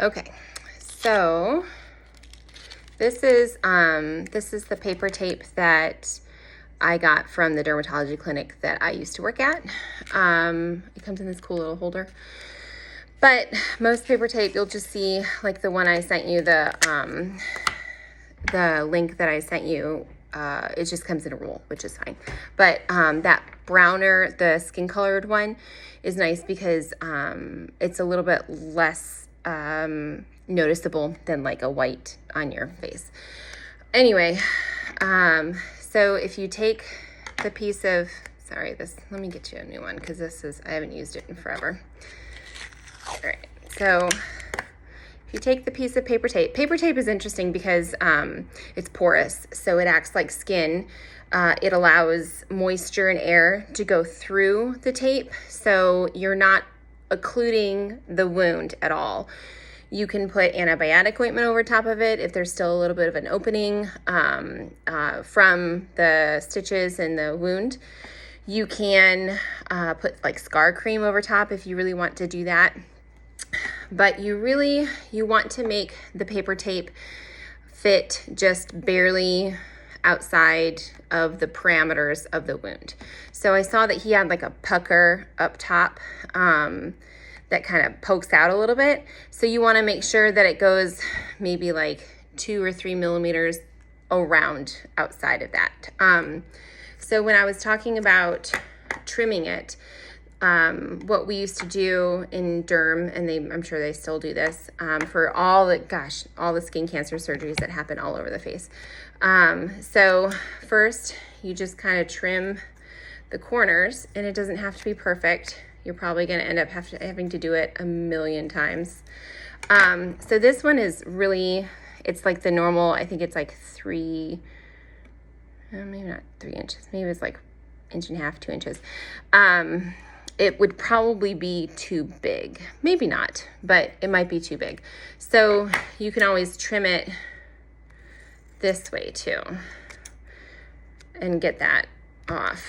Okay, so this is the paper tape that I got from the dermatology clinic that I used to work at. It comes in this cool little holder. But most paper tape, you'll just see like the one I sent you, the link that I sent you, it just comes in a roll, which is fine. But that browner, the skin colored one, is nice because it's a little bit less noticeable than like a white on your face. Anyway, so if you take the piece of, let me get you a new one because I haven't used it in forever. All right, so if you take the piece of paper tape is interesting because it's porous, so it acts like skin. It allows moisture and air to go through the tape, so you're not occluding the wound at all. You can put antibiotic ointment over top of it if there's still a little bit of an opening from the stitches in the wound. You can put like scar cream over top if you really want to do that. But you want to make the paper tape fit just barely outside of the parameters of the wound. So I saw that he had like a pucker up top that kind of pokes out a little bit. So you want to make sure that it goes maybe like 2 or 3 millimeters around outside of that. So when I was talking about trimming it, what we used to do in derm, and I'm sure they still do this, for all the skin cancer surgeries that happen all over the face. So first you just kind of trim the corners, and it doesn't have to be perfect. You're probably going to end up having to do it a million times. So this one is really, it's like the normal, I think it's like maybe not 3 inches, maybe it's like 1.5 inches, 2 inches. It would probably be too big. Maybe not, but it might be too big. So you can always trim it this way too and get that off.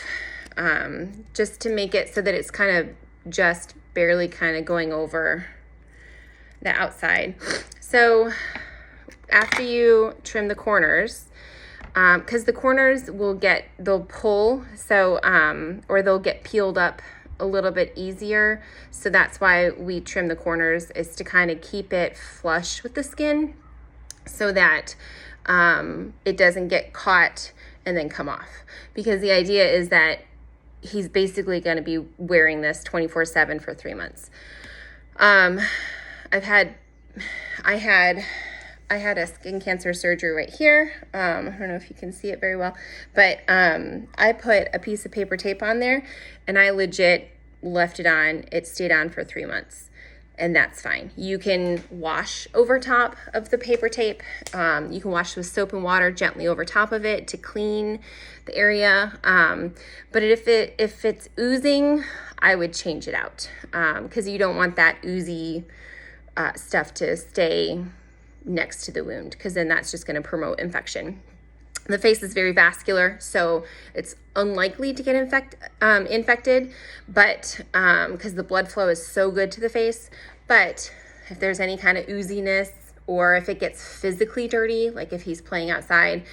Just to make it so that it's kind of just barely kind of going over the outside. So after you trim the corners, because the corners they'll pull, so or they'll get peeled up a little bit easier. So that's why we trim the corners, is to kind of keep it flush with the skin so that it doesn't get caught and then come off. Because the idea is that he's basically going to be wearing this 24/7 for 3 months. I had a skin cancer surgery right here. I don't know if you can see it very well, but I put a piece of paper tape on there and I legit left it on. It stayed on for 3 months, and that's fine. You can wash over top of the paper tape. You can wash with soap and water gently over top of it to clean the area. But if it's oozing, I would change it out because you don't want that oozy stuff to stay next to the wound, because then that's just going to promote infection. The face is very vascular, so it's unlikely to get infected, but because the blood flow is so good to the face. But if there's any kind of ooziness, or if it gets physically dirty, like if he's playing outside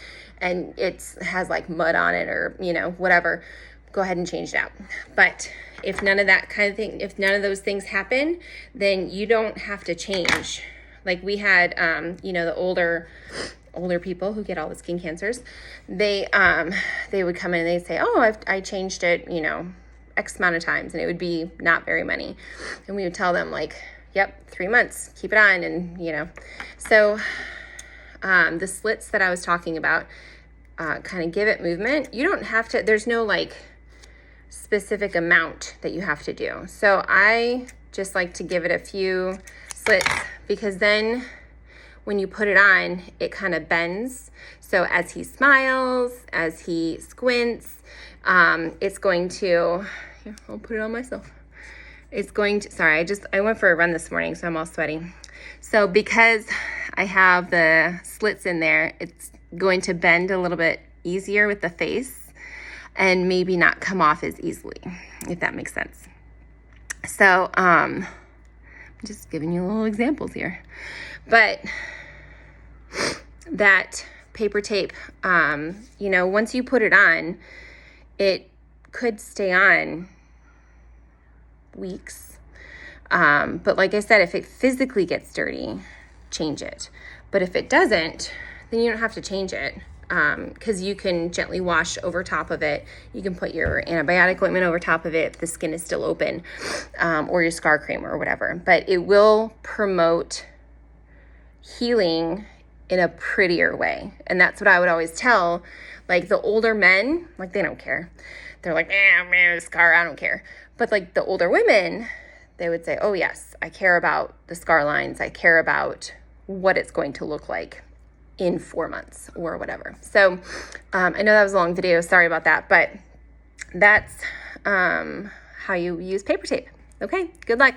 and it has like mud on it or whatever, go ahead and change it out. But if none of those things happen, then you don't have to change. Like we had, the older people who get all the skin cancers, they would come in and they'd say, oh, I changed it, X amount of times, and it would be not very many. And we would tell them like, yep, 3 months, keep it on. And, so the slits that I was talking about kind of give it movement. You don't have to, there's no like specific amount that you have to do. So I just like to give it a few slits, because then when you put it on, it kind of bends. So as he smiles, as he squints, it's going to, here, I'll put it on myself. It's going to, I went for a run this morning, so I'm all sweaty. So because I have the slits in there, it's going to bend a little bit easier with the face and maybe not come off as easily, if that makes sense. So, Just giving you little examples here. But that paper tape, you know, once you put it on, it could stay on weeks. But like I said, if it physically gets dirty, change it. But if it doesn't, then you don't have to change it, because you can gently wash over top of it. You can put your antibiotic ointment over top of it if the skin is still open, or your scar cream or whatever. But it will promote healing in a prettier way. And that's what I would always tell, like the older men, like they don't care. They're like, man, scar, I don't care. But like the older women, they would say, oh yes, I care about the scar lines. I care about what it's going to look like in 4 months or whatever. So I know that was a long video. Sorry about that. But that's how you use paper tape. Okay, good luck.